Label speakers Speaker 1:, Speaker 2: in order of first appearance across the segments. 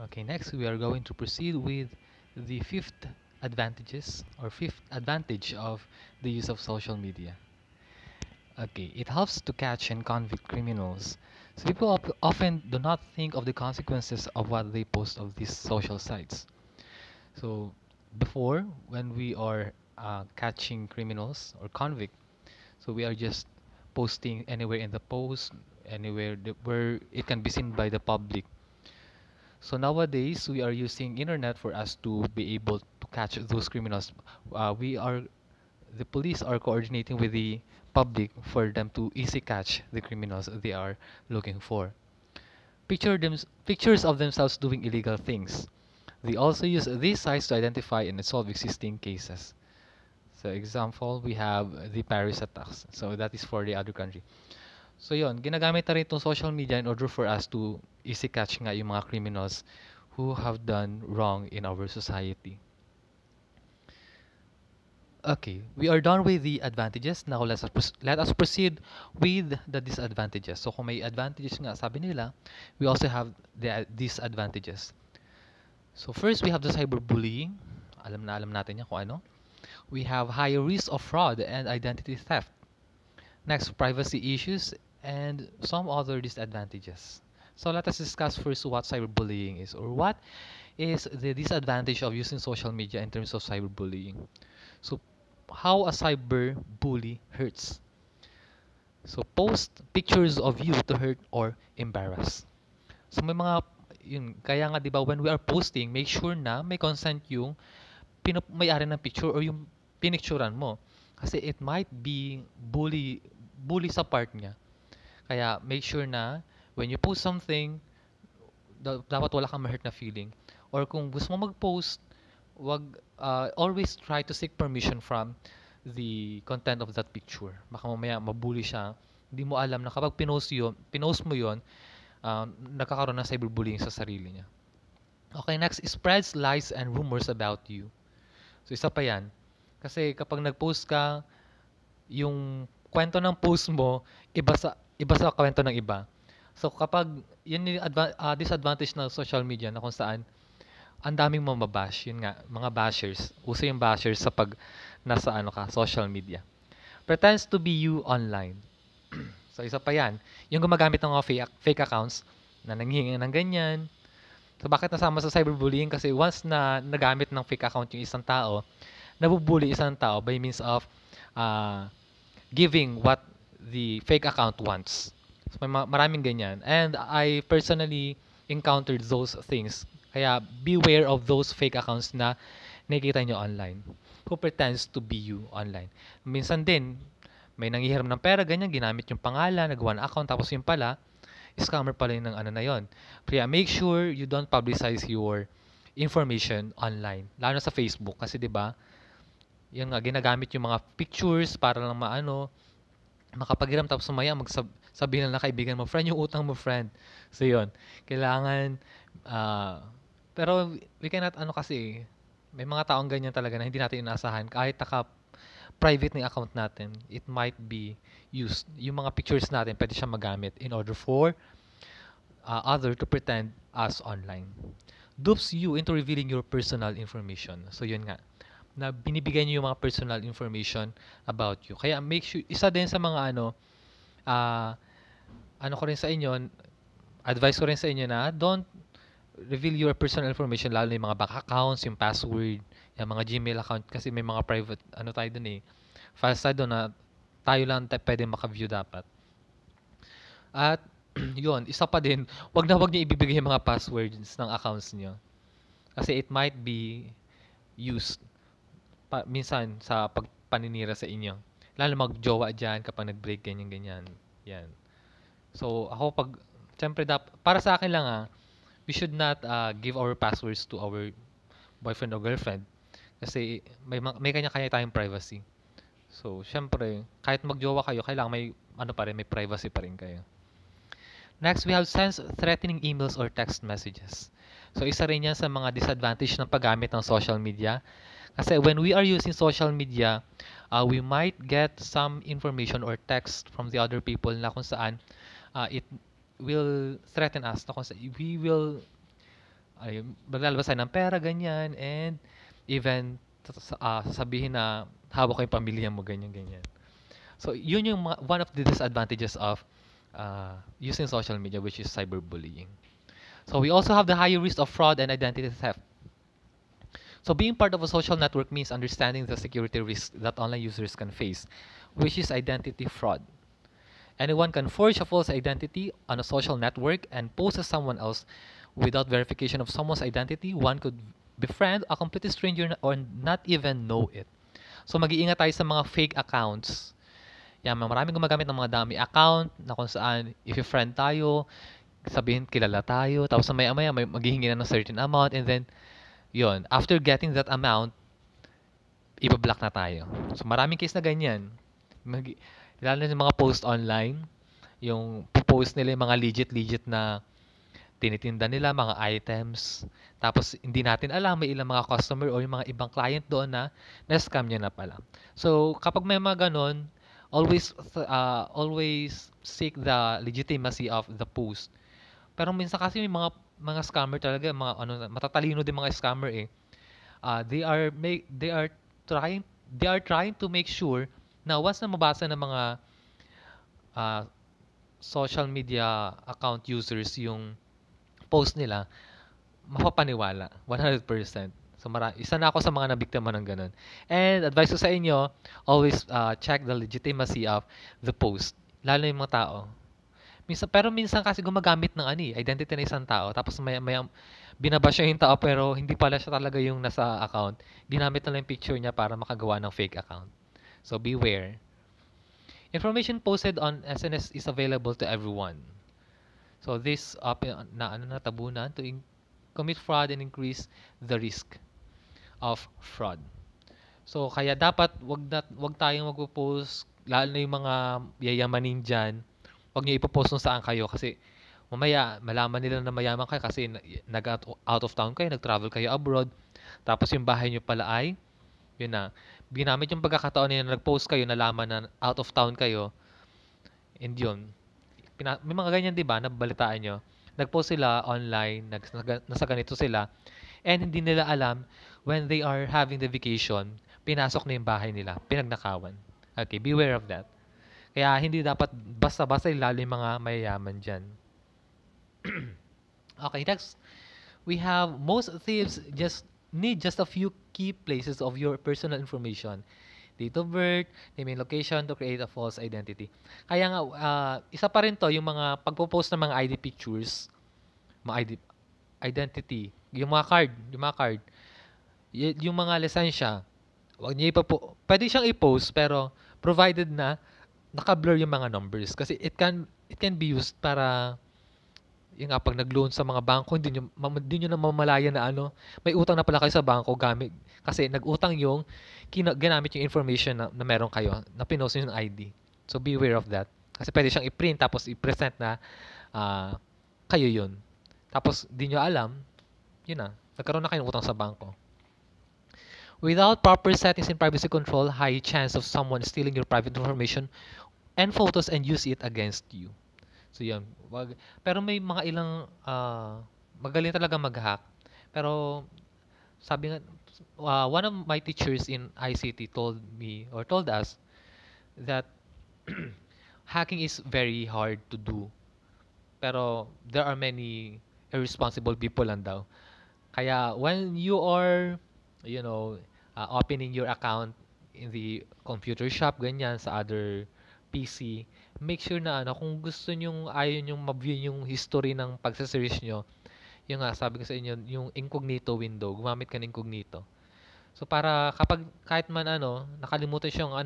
Speaker 1: Okay, next we are going to proceed with the fifth advantage of the use of social media. Okay, it helps to catch and convict criminals. So people often do not think of the consequences of what they post of these social sites. So before, when we are catching criminals or convict, so we are just posting anywhere in the post, anywhere where it can be seen by the public. So nowadays, we are using internet for us to be able to catch those criminals. The police are coordinating with the public for them to easy catch the criminals they are looking for. Pictures of themselves doing illegal things. They also use these sites to identify and solve existing cases. So example, we have the Paris attacks. So that is for the other country. So yon, ginagamit na rin itong social media in order for us to easy catch nga yung mga criminals who have done wrong in our society. Okay, we are done with the advantages. Now let us proceed with the disadvantages. So kung may advantages nga, sabi nila, we also have the disadvantages. So first, we have the cyberbullying. Alam natin yan kung ano. We have higher risk of fraud and identity theft. Next, privacy issues and some other disadvantages. So let us discuss first what cyberbullying is, or what is the disadvantage of using social media in terms of cyberbullying. So how a cyber bully hurts. So post pictures of you to hurt or embarrass. So may mga yun, kaya nga 'di ba when we are posting, make sure na may consent yung may-ari ng picture or yung pinicturan mo. Kasi it might be bully sa part niya. Kaya make sure na when you post something, dapat wala kang ma-hurt na feeling. Or kung gusto mo mag-post, wag always try to seek permission from the content of that picture. Baka mamaya mabully siya. Hindi mo alam na kapag pinost mo yon, nagkakaroon ng cyberbullying sa sarili niya. Okay, next, spreads lies and rumors about you. So isa pa yan. Kasi kapag nag-post ka, yung kwento ng post mo, iba sa kwento ng iba. So kapag yun yung disadvantage ng social media na kung saan ang daming mamabash, yun nga, mga bashers. Uso yung bashers sa pag nasa social media. Pretends to be you online. So isa pa yan. Yung gumagamit ng mga fake accounts na nanghihingi ng ganyan. So bakit nasama sa cyberbullying? Kasi once na nagamit ng fake account yung isang tao, nabubully isang tao by means of uh, giving what the fake account wants. So may maraming ganyan. And I personally encountered those things. Kaya beware of those fake accounts na nakikita nyo online. Who pretends to be you online. Minsan din, may nanghihiram ng pera, ganyan, ginamit yung pangalan, nagawa ng account, tapos yung pala, scammer pala yung ng ano na yon. Kaya make sure you don't publicize your information online. Lalo na sa Facebook. Kasi 'di ba yun nga, ginagamit yung mga pictures para lang makapaghiram tapos sumaya sabihin na kaibigan mo, friend yung utang mo, friend. So yun, kailangan pero we cannot kasi may mga taong ganyan talaga na hindi natin inaasahan kahit private ng account natin, it might be used. Yung mga pictures natin, pwede siya magamit in order for other to pretend as online. Dupes you into revealing your personal information. So yun nga, na binibigay niyo yung mga personal information about you. Kaya make sure, isa din sa mga ko rin sa inyo, advice ko rin sa inyo na don't reveal your personal information, lalo na yung mga bank accounts, yung password, yung mga Gmail account, kasi may mga private, tayo dun files tayo dun na tayo lang pwede maka-view dapat. At yun, isa pa din, wag niyo ibibigay yung mga passwords ng accounts niyo. Kasi it might be used minsan sa pagpaninira sa inyo. Lalo mag-jowa dyan kapag nag-break ganyan. Yan. So, ako syempre para sa akin lang we should not give our passwords to our boyfriend or girlfriend. Kasi may kanya-kanya tayong privacy. So, syempre, kahit mag-jowa kayo, kailangan may privacy pa rin kayo. Next, we have sends threatening emails or text messages. So, isa rin yan sa mga disadvantage ng paggamit ng social media. Kasi when we are using social media, we might get some information or text from the other people na kung saan it will threaten us. Na kung saan we will ay maglalabas tayo ng pera, ganyan, and even sasabihin na hawak ko yung pamilya mo, ganyan, ganyan. So, yun yung one of the disadvantages of using social media, which is cyberbullying. So, we also have the higher risk of fraud and identity theft. So, being part of a social network means understanding the security risks that online users can face, which is identity fraud. Anyone can forge a false identity on a social network and pose as someone else without verification of someone's identity. One could befriend a complete stranger or not even know it. So, mag-iingat tayo sa mga fake accounts. Yan, maraming gumagamit ng mga dummy account na kung saan if friend tayo, sabihin kilala tayo, tapos maya-maya may maghihingi na ng certain amount, and then yon, after getting that amount, iba-block na tayo. So maraming case na ganyan. Lalo na yung mga post online, yung post nila yung mga legit na tinitinda nila, mga items. Tapos hindi natin alam, may ilang mga customer o yung mga ibang client doon na na-scam niya na pala. So kapag may mga ganun, always seek the legitimacy of the post. Pero minsan kasi may mga scammer talaga, mga ano, matatalino din mga scammer eh. They are trying to make sure na once na mabasa ng mga uh, social media account users yung post nila, mapapaniwala 100%. So isa na ako sa mga nabiktima ng ganun. And advice ko sa inyo, always check the legitimacy of the post. Lalo yung mga tao. Pero minsan kasi gumagamit ng identity ng isang tao, tapos may binabash yung tao pero hindi pala siya talaga yung nasa account. Ginamit na lang yung picture niya para makagawa ng fake account. So beware. Information posted on SNS is available to everyone. So this natabunan to commit fraud and increase the risk of fraud. So kaya dapat wag tayong magpo-post, lalo na yung mga yayamanin diyan. Wag niyo ipo-post kung saan kayo kasi mamaya malaman nila na mayaman kayo kasi out of town kayo, nag-travel kayo abroad. Tapos yung bahay niyo pala ay yun na, ginamit yung pagkakataon na nag-post kayo, nalaman na out of town kayo, and yun, may mga ganyan, di ba, nabalitaan nyo, nag-post sila online, nasa ganito sila, and hindi nila alam, when they are having the vacation, pinasok na yung bahay nila, pinagnakawan. Okay, beware of that. Kaya hindi dapat basta-basta lalo yung mga mayayaman dyan. Okay, next, we have most thieves need just a few key places of your personal information. Date of birth, name and location to create a false identity. Kaya nga, isa pa rin to, yung mga pagpo-post ng mga ID pictures, mga identity, yung mga card, yung mga lisensya, wag niyo pwede siyang i-post, pero provided na naka-blur yung mga numbers. Kasi it can be used para yung nga, pag nag-loan sa mga bangko, hindi nyo na mamalaya na may utang na pala kayo sa bangko kasi nag-utang yung ginamit yung information na meron kayo, na pinost yung ID. So, beware of that. Kasi pwede siyang i-print tapos i-present na kayo yun. Tapos, di nyo alam, yun na, nagkaroon na kayo ng utang sa bangko. Without proper settings in privacy control, high chance of someone stealing your private information and photos and use it against you. So, yun. Pero may mga ilang magaling talaga mag-hack. Pero, sabi nga, one of my teachers in ICT told us that hacking is very hard to do. Pero, there are many irresponsible people lang daw. Kaya, when you are, opening your account in the computer shop, ganyan, sa other PC, make sure na kung gusto ayaw nyong ma-view yung history ng pagsa-search nyo, yung nga, sabi ko sa inyo, yung incognito window, gumamit ka ng incognito. So, para kapag kahit man nakalimutan siyang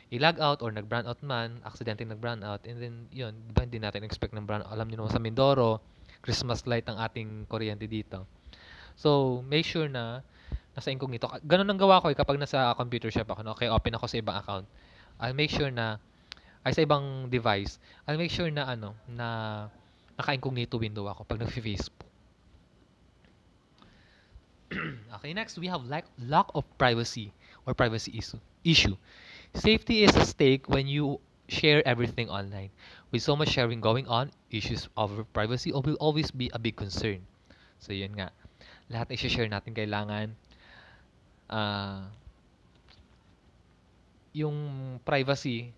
Speaker 1: i-log out or nag-brownout out man, accidentally nag-brownout out, and then, yun, diba hindi natin expect ng brownout. Alam niyo naman sa Mindoro, Christmas light ang ating kuryente dito. So, make sure na nasa incognito. Ganun ang gawa ko kapag nasa computer shop ako. Okay, open ako sa ibang account. I'll make sure na sa ibang device, I'll make sure na na naka-incognito window ako pag nag-Facebook. Okay, next we have lack of privacy or privacy issue. Safety is at stake when you share everything online. With so much sharing going on, issues of privacy will always be a big concern. So, yun nga. Lahat na i-share natin kailangan ah yung privacy,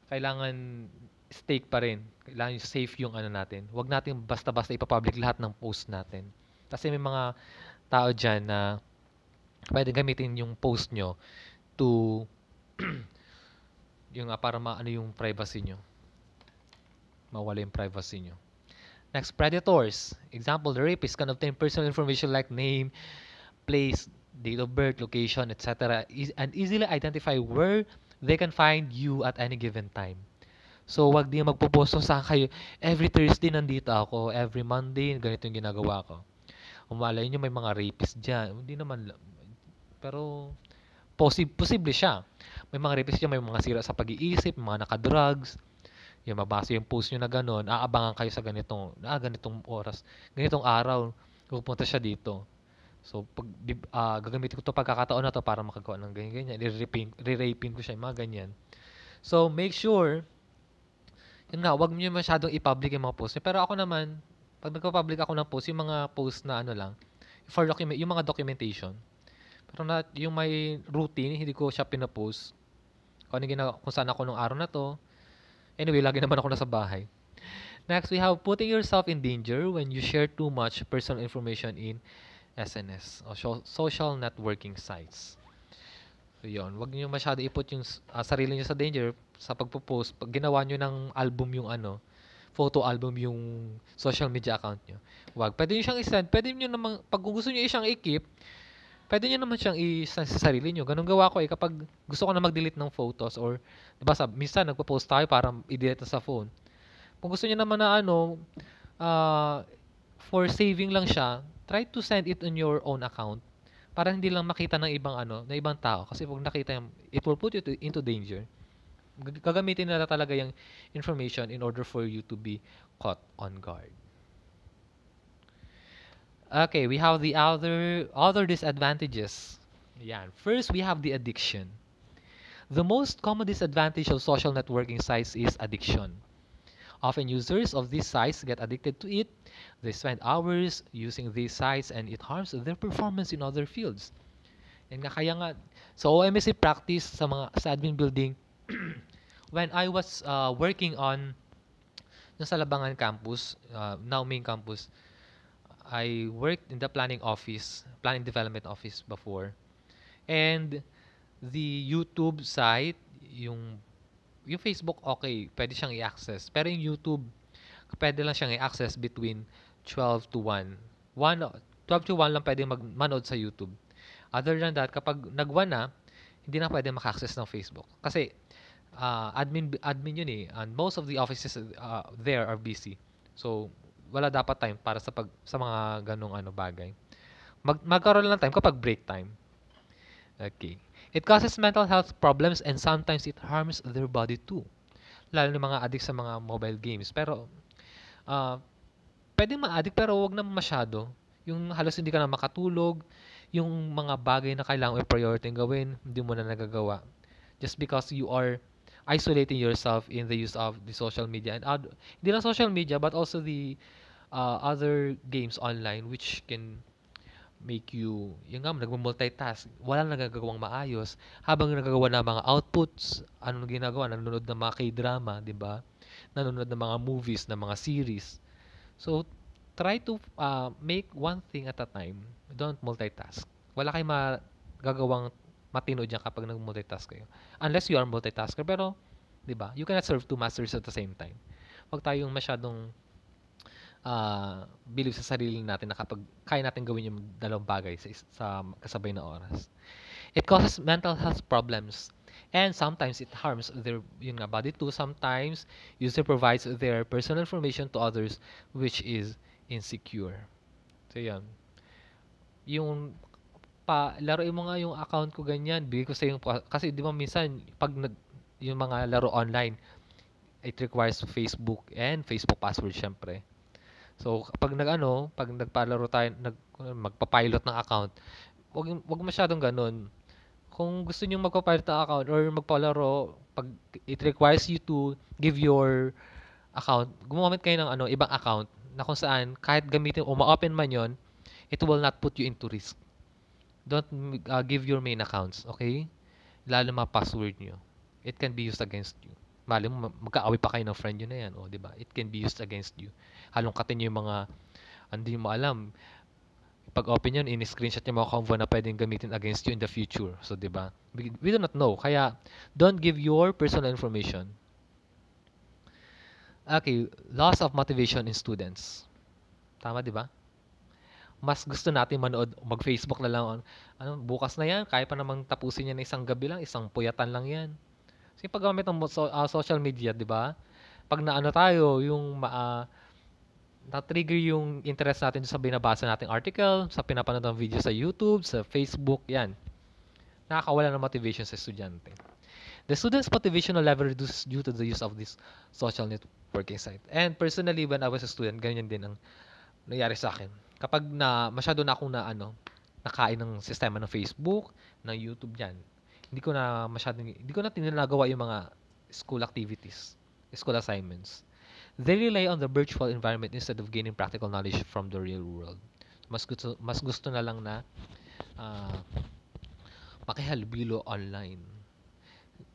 Speaker 1: kailangan stake pa rin. Kailangan safe yung ano natin. Huwag natin basta-basta ipapublic lahat ng post natin. Kasi may mga tao dyan na pwede gamitin yung post nyo to yung para maano yung privacy nyo. Mawala yung privacy nyo. Next, predators. Example, the rapist can obtain personal information like name, place, date of birth, location, etc. And easily identify where they can find you at any given time. So, wag din magpo-post kung saan kayo. Every Thursday nandito ako. Every Monday, ganito yung ginagawa ko. Umalay nyo may mga rapist dyan. Hindi naman. Pero, posible siya. May mga rapist dyan, may mga sira sa pag-iisip, may mga naka-drugs. Yung mabasa yung post nyo na gano'n, aabangan kayo sa ganitong oras, ganitong araw, pupunta siya dito. So, gagamitin ko to pagkakataon na to para makagawa ng ganyan-ganyan. Re-raping ko siya, mga ganyan. So, make sure, yun nga, wag niyo masyadong i-public yung mga post niyo. Pero ako naman, pag nagpa-public ako ng post, yung mga post na ano lang, yung mga documentation. Pero yung may routine, hindi ko siya pinapost. Kung saan ako nung araw na to. Anyway, lagi naman ako nasa bahay. Next, we have putting yourself in danger when you share too much personal information in SNS o social networking sites. So, yun. Huwag niyo masyado i-put yung sarili niyo sa danger sa pagpo-post. Pag ginawa niyo ng album yung photo album yung social media account niyo. Huwag. Pwede niyo siyang i-send. Pwede niyo naman, pag gusto niyo siyang i-keep, pwede niyo naman siyang i-send sa sarili niyo. Ganun gawa ko kapag gusto ko na mag-delete ng photos or, diba, minsan nagpo-post tayo para i-delete sa phone. Kung gusto niyo naman na for saving lang siya, try to send it on your own account para hindi lang makita ng ibang tao. Kasi pag nakita yung, it will put you into danger. Gagamitin nila talaga yung information in order for you to be caught on guard. Okay, we have the other disadvantages. Yeah. First, we have the addiction. The most common disadvantage of social networking sites is addiction. Often users of these sites get addicted to it. They spend hours using these sites and it harms their performance in other fields. And kaya nga, sa OMSC practice sa admin building, when I was working on sa Labangan campus, now main campus, I worked in the planning development office before. And the YouTube site, yung Facebook, okay, pwede siyang i-access. Pero yung YouTube, pwede lang siyang i-access between 12 to 1. 12 to 1 lang pwede manood sa YouTube. Other than that, kapag nag-1 na, hindi na pwede maka-access ng Facebook. Kasi, admin yun eh. And most of the offices there are busy. So, wala dapat time para sa mga ganong bagay. Magkaroon lang time kapag break time. Okay. It causes mental health problems and sometimes it harms their body too. Lalo ng mga addict sa mga mobile games. Pero, pwedeng ma-addict pero wag naman masyado. Yung halos hindi ka na makatulog, yung mga bagay na kailangan i-priority gawin, hindi mo na nagagawa. Just because you are isolating yourself in the use of the social media. And hindi lang social media but also the other games online which can make you, nagmo-multitask. Wala nagagawang maayos. Habang nagagawa ng mga outputs, anong ginagawa? Nanonood ng mga K-drama, di ba? Nanonood ng mga movies, ng mga series. So, try to make one thing at a time. Don't multitask. Wala kayong magagawang matino dyan kapag nag-multitask kayo. Unless you are multitasker. Pero, di ba? You cannot serve two masters at the same time. Huwag tayong masyadong believe sa sarili natin na kapag kaya natin gawin yung dalawang bagay sa kasabay na oras. It causes mental health problems and sometimes it harms their body too. Sometimes user provides their personal information to others which is insecure. So yan. Yung laruin mo nga yung account ko ganyan, bigay ko sa yung kasi di ba minsan pag yung mga laro online it requires Facebook and Facebook password syempre. So, pag nagpalaro tayo, magpa-pilot ng account, wag masyadong ganun. Kung gusto niyo magpa-pilot ng account or magpalaro, pag it requires you to give your account, gumamit kayo ng ibang account na kung saan kahit gamitin o ma-open man 'yon, It will not put you into risk. Don't give your main accounts, okay? Lalo mga password nyo. It can be used against you. Mali mo, magkaaway pa kayo ng friend nyo na yan. O, di ba? It can be used against you. Halongkatin nyo yung mga, hindi mo alam. Pag open yun, in-screenshot yung mga convo na pwedeng gamitin against you in the future. So, di ba? We do not know. Kaya, don't give your personal information. Okay, loss of motivation in students. Tama, di ba? Mas gusto natin manood, mag-Facebook na lang. Bukas na yan, kaya pa namang tapusin yan isang gabi lang, isang puyatan lang yan. Kasi paggamit ng social media, di ba? Pag naano tayo, yung na-trigger yung interest natin sa binabasa nating article, sa pinapanood ng video sa YouTube, sa Facebook, yan. Nakakawala ng motivation sa estudyante. The student's motivational level reduces due to the use of this social networking site. And personally, when I was a student, ganyan din ang nangyari sa akin. Kapag masyado na akong nakain ng sistema ng Facebook, ng YouTube yan, hindi ko na tinanagawa yung mga school activities, school assignments. They rely on the virtual environment instead of gaining practical knowledge from the real world. Mas gusto na lang na makihalubilo online.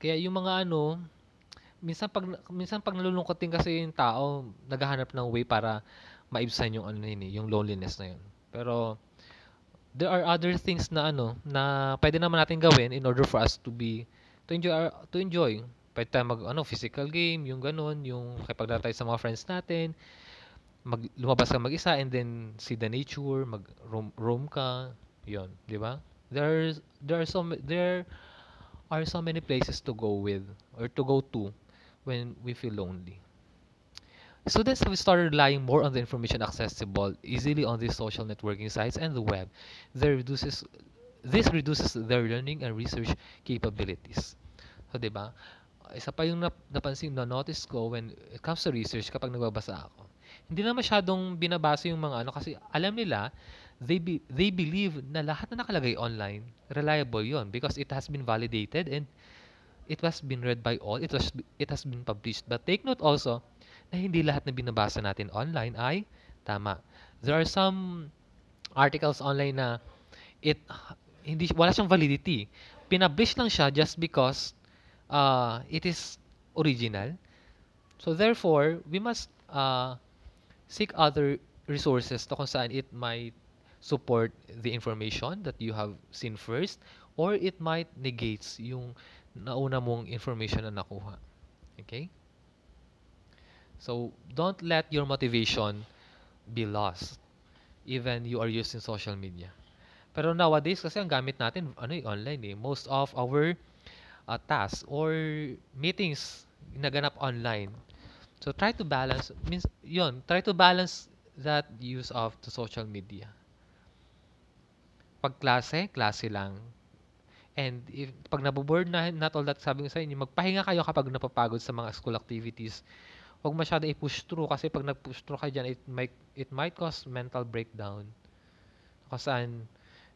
Speaker 1: Kaya yung mga minsan pag nalulungkot din kasi yung tao, naghahanap ng way para maibsan yung yung loneliness na yun. Pero there are other things na na pwede naman natin gawin in order for us to enjoy. Pwede tayo physical game, yung ganun, yung kapag tayo sa mga friends natin, lumabas ka mag-isa and then see the nature, roam ka, yon, di ba? There are so many places to go with or to go to when we feel lonely. Students have started relying more on the information accessible easily on these social networking sites and the web. This reduces their learning and research capabilities. So, di ba? Isa pa yung napansin na notice ko when it comes to research kapag nagbabasa ako. Hindi na masyadong binabasa yung mga kasi alam nila, they believe na lahat na nakalagay online, reliable yon because it has been validated and it has been read by all. It has been published. But take note also na hindi lahat na binabasa natin online ay tama. There are some articles online na wala siyang validity. Pinablish lang siya just because it is original. So therefore, we must seek other resources to kung saan it might support the information that you have seen first or it might negates yung nauna mong information na nakuha. Okay? So, don't let your motivation be lost even you are using social media. Pero nowadays, kasi ang gamit natin, online eh. Most of our tasks or meetings naganap online. So, try to balance, try to balance that use of the social media. Pag klase lang. And pag naboboard na, not all that sabi ko sa inyo, magpahinga kayo kapag napapagod sa mga school activities. Huwag masyado i-push through kasi pag nag-push through kayo dyan, it might cause mental breakdown. Kasaan,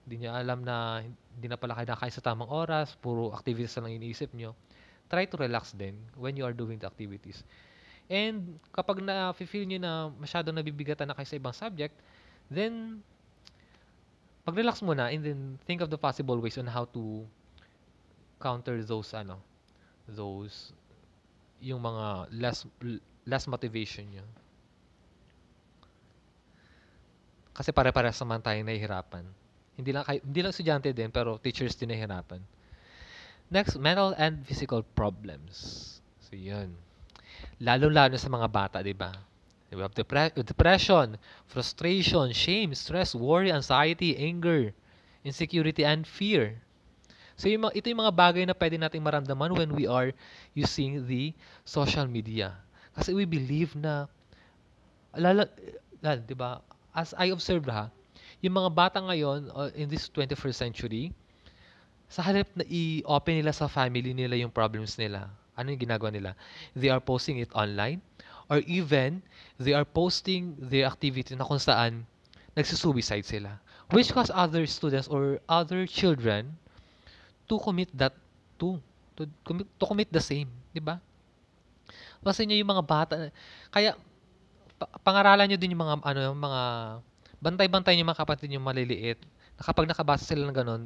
Speaker 1: hindi nyo alam na hindi na pala kayo nakain sa tamang oras, puro activities na lang iniisip nyo. Try to relax din when you are doing the activities. And kapag na-feel nyo na masyado nabibigatan na kayo sa ibang subject, then pag-relax muna and then think of the possible ways on how to counter those yung mga less motivation nyo. Kasi pare-parehas naman tayong nahihirapan. Hindi lang estudyante din, pero teachers din nahihirapan. Next, mental and physical problems. So, yun. Lalo-lalo sa mga bata, di ba? We have depression, frustration, shame, stress, worry, anxiety, anger, insecurity, and fear. So, ito yung mga bagay na pwede nating maramdaman when we are using the social media. Kasi we believe na, di ba, as I observed yung mga bata ngayon in this 21st century, sa halip na i-open nila sa family nila yung problems nila, ano yung ginagawa nila? They are posting it online or even they are posting their activity na kung saan nagsisuicide sila. Which cause other students or other children to commit to commit the same, di ba? Kasi niyo yung mga bata, kaya pangaralan niyo din yung mga mga bantay-bantay yung mga kapatid yung maliliit, na kapag nakabasa sila ng gano'n,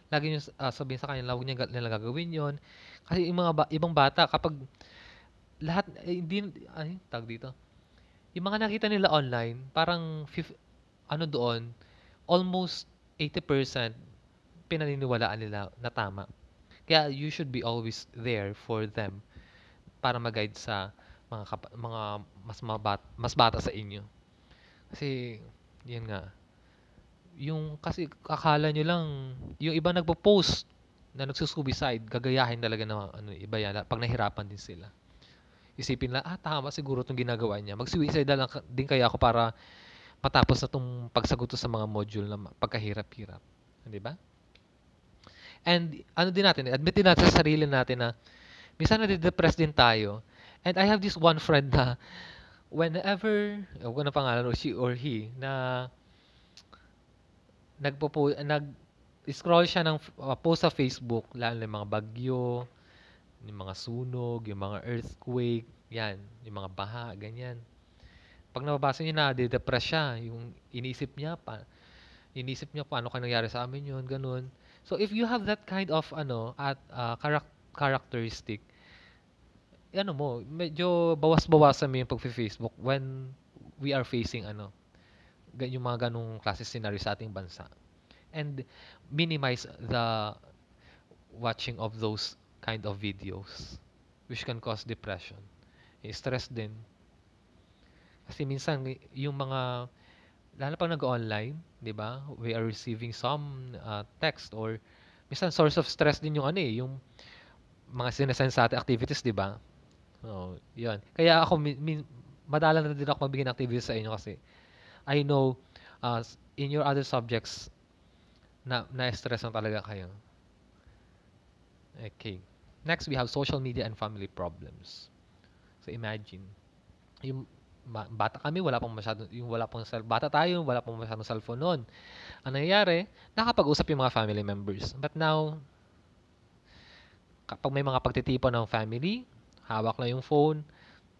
Speaker 1: lagi yung sabihin sa kanila, huwag nila gagawin yon. Kasi yung mga ibang bata, kapag lahat, hindi, ay, tag dito, yung mga nakita nila online, parang, ano doon, almost 80% pinaniniwalaan nila na tama. Kaya you should be always there for them para mag-guide sa mga mas bata sa inyo. Kasi, yun nga, yung kasi akala nyo lang, yung iba nagpo-post na nagsusuicide, gagayahin talaga ng ano, iba yan, pag nahirapan din sila. Isipin lang, tama siguro itong ginagawa niya. Mag-suicide na lang din kaya ako para matapos na itong pagsagot sa mga module na pagkahirap-hirap. Di ba? And ano din natin, admit din natin sa sarili natin na minsan nade-depress din tayo. And I have this one friend na whenever, huwag ko na pangalan, o she or he, na nag-scroll siya ng post sa Facebook, lalo ng mga bagyo, yung mga sunog, yung mga earthquake, yan, yung mga baha, ganyan. Pag nababasa niya na, de-depress siya, yung inisip niya paano ka nangyari sa amin yun, ganun. So if you have that kind of characteristic, ano mo, medyo bawas-bawasan mo yung pag-Facebook when we are facing yung mga ganung klase scenario sa ating bansa. And minimize the watching of those kind of videos which can cause depression. Stress din. Kasi minsan yung mga lalo pag nag-online, 'di ba? We are receiving some text or minsan source of stress din yung yung mga sinasend sa ating activities, 'di ba? Oh, 'yun. Kaya ako madalang na din ako magbigay ng activities sa inyo kasi I know in your other subjects na-stress na talaga kayo. Okay. Next, we have social media and family problems. So imagine, yung bata kami, bata tayo, wala pang masyadong cellphone noon. Ang nangyayari, nakapag-usap yung mga family members. But now, kapag may mga pagtitipon ng family, hawak na yung phone,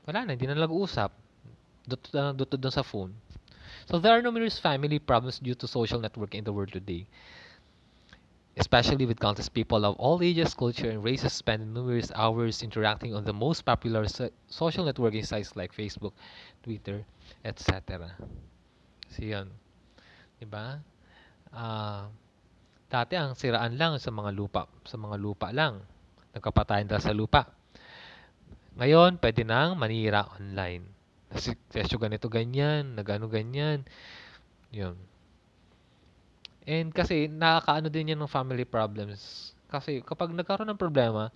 Speaker 1: wala na, hindi na nag-uusap. Dutod sa phone. So there are numerous family problems due to social networking in the world today. Especially with countless people of all ages, culture, and races spend numerous hours interacting on the most popular social networking sites like Facebook, Twitter, etc. So yun. Diba? Dati ang siraan lang sa mga lupa lang. Nagkapatayan dahil sa lupa. Ngayon, pwede nang manira online. Kasi ganito ganyan, nagano ganyan. Yun. And kasi nakakaano din yan ng family problems. Kasi kapag nagkaroon ng problema,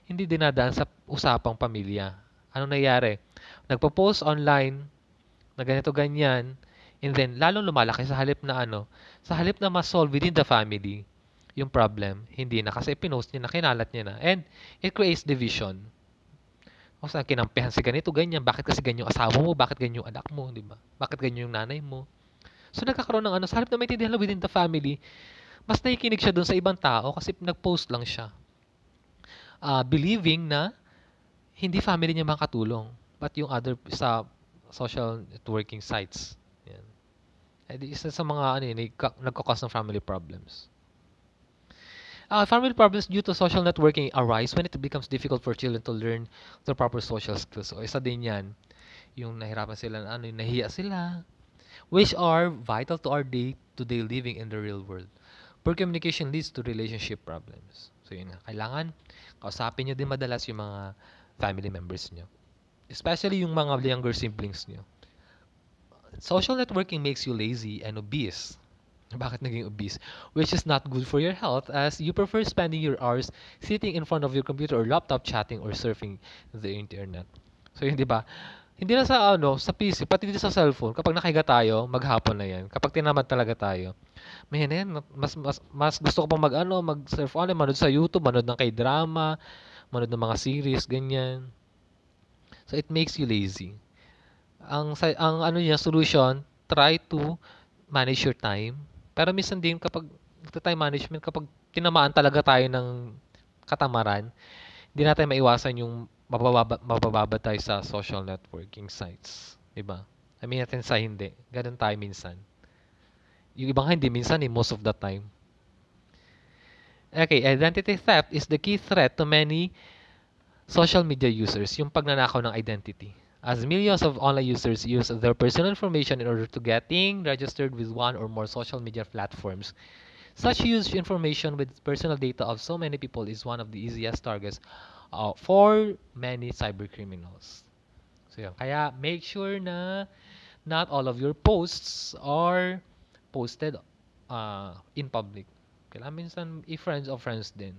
Speaker 1: hindi dinadaan sa usapang pamilya. Ano nangyayari? Nagpo-post online na ganito ganyan, and then lalong lumalaki sa halip na ma-solve within the family yung problem. Hindi na kasi pinost niya na, kinalat niya na. And it creates division. O saan kinampihan si ganito ganyan, bakit kasi ganyan yung asawa mo, bakit ganyan yung anak mo, di ba? Bakit ganyan yung nanay mo? So nagkakaroon ng sa halip na maintindihan within the family, mas nakikinig siya dun sa ibang tao kasi nag-post lang siya. Believing na hindi family niya makatulong, but yung other sa social networking sites. Yan. Isa sa mga nagkakos ng family problems. Family problems due to social networking arise when it becomes difficult for children to learn the proper social skills. So isa din yan, yung nahirapan sila, nahiya sila, which are vital to our day-to-day living in the real world. Poor communication leads to relationship problems. So yun nga, kailangan kausapin nyo din madalas yung mga family members nyo. Especially yung mga younger siblings nyo. Social networking makes you lazy and obese. Bakit naging obese? Which is not good for your health as you prefer spending your hours sitting in front of your computer or laptop chatting or surfing the internet. So yun, di ba? Hindi na sa PC, pati dito sa cellphone, kapag nakahiga tayo, maghapon na yan. Kapag tinamad talaga tayo, may yan, mas gusto ko pang mag-surf manood sa YouTube, manood ng K-drama, manood ng mga series, ganyan. So it makes you lazy. Ang solution, try to manage your time. Pero minsan din kapag time management, kapag tinamaan talaga tayo ng katamaran, hindi natin maiwasan yung mabababa tayo sa social networking sites. Diba? Sabihin natin sa hindi. Ganun tayo minsan. Yung ibang hindi, minsan most of the time. Okay, identity theft is the key threat to many social media users, yung pagnanakaw ng identity. As millions of online users use their personal information in order to getting registered with one or more social media platforms. Such huge information with personal data of so many people is one of the easiest targets for many cybercriminals. So yun. Kaya make sure na not all of your posts are posted in public. Kailangan minsan i-friends of friends din.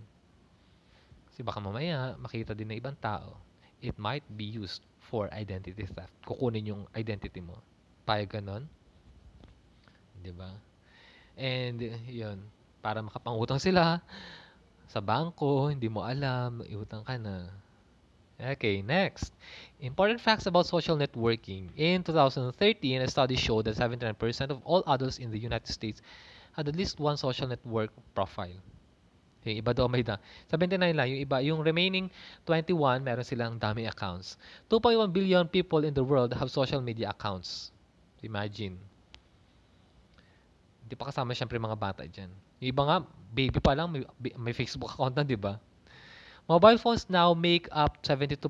Speaker 1: Kasi baka mamaya makita din ng ibang tao. It might be used for identity theft. Kukunin yung identity mo. Payag ganon. Di ba? And yun, para makapangutang sila sa bangko, hindi mo alam, iutang ka na. Okay, next. Important facts about social networking. In 2013, a study showed that 79% of all adults in the United States had at least one social network profile. Yung iba daw may 79 lang. Yung iba, yung remaining 21, meron silang dami accounts. 2.1 billion people in the world have social media accounts. Imagine. Hindi pa kasama syempre mga bata dyan. Yung iba nga, baby pa lang, may Facebook account na, di ba? Mobile phones now make up 72%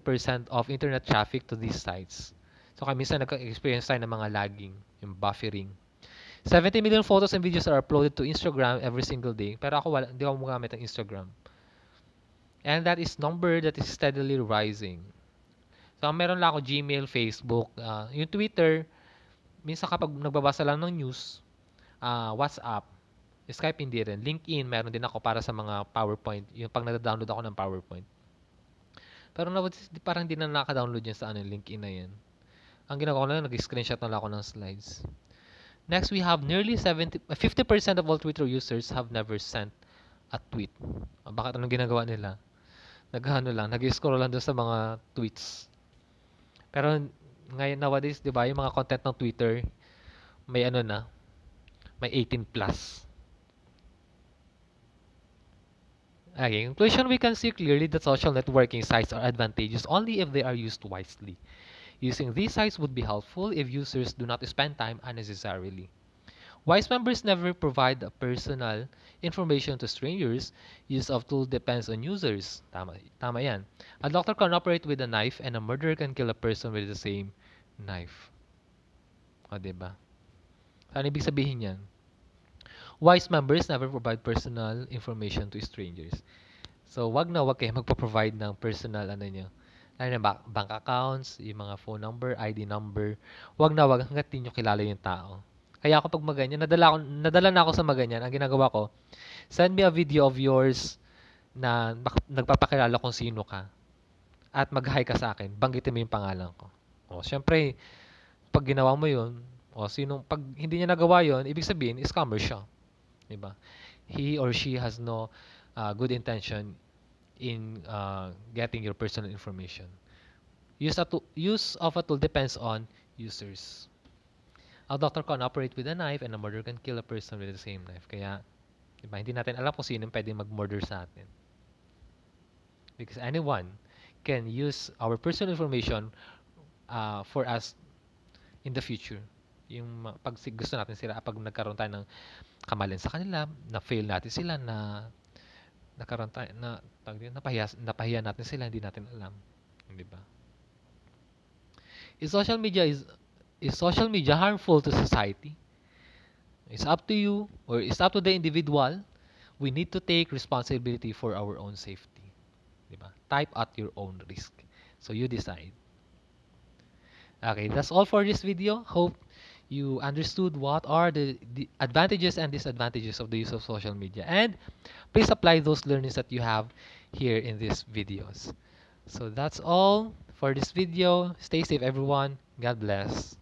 Speaker 1: of internet traffic to these sites. So kaya minsan nag-experience tayo ng mga lagging, yung buffering. 70 million photos and videos are uploaded to Instagram every single day. Pero ako hindi ako gumagamit ng Instagram. And that is number that is steadily rising. So meron lang ako Gmail, Facebook, yung Twitter, minsan kapag nagbabasa lang ng news, WhatsApp, Skype hindi rin. LinkedIn, meron din ako para sa mga PowerPoint. Yung pag nag-download ako ng PowerPoint. Pero parang hindi na naka-download yan sa LinkedIn na yan. Ang ginagawa ko na lang, nag-screenshot na lang ako ng slides. Next, we have nearly 50% of all Twitter users have never sent a tweet. Bakit anong ginagawa nila? Nag-scroll lang doon sa mga tweets. Pero ngayon nowadays, 'di ba, yung mga content ng Twitter may may 18 plus. Okay, in conclusion, we can see clearly that social networking sites are advantageous only if they are used wisely. Using these sites would be helpful if users do not spend time unnecessarily. Wise members never provide personal information to strangers. Use of tool depends on users. Tama yan. A doctor can operate with a knife and a murderer can kill a person with the same knife. O, diba? Ano ibig sabihin yan? Wise members never provide personal information to strangers. So, wag kayo magpo-provide ng personal nyo. Bank accounts, yung mga phone number, ID number. Wag hanggat di nyo kilala yung tao. Kaya ako pag maganyan, nadala na ako sa maganyan. Ang ginagawa ko, send me a video of yours na nagpapakilala kung sino ka. At mag-hi ka sa akin. Banggitin mo yung pangalan ko. O, syempre, pag ginawa mo yun, pag hindi niya nagawa yun, ibig sabihin, scammer siya. Diba? He or she has no good intention in getting your personal information. Use of a tool depends on users. A doctor can operate with a knife and a murderer can kill a person with the same knife. Kaya, diba, hindi natin alam kung sino pwedeng mag-murder sa atin. Because anyone can use our personal information for us in the future. Yung pag gusto natin sila, pag nagkaroon tayo ng kamalan sa kanila, na-fail natin sila, nagkaroon tayo, napahiya natin sila, hindi natin alam. Di ba? Is social media harmful to society? It's up to you, or it's up to the individual. We need to take responsibility for our own safety. Diba? Type at your own risk. So you decide. Okay, that's all for this video. Hope you understood what are the advantages and disadvantages of the use of social media. And please apply those learnings that you have here in these videos. So that's all for this video. Stay safe, everyone. God bless.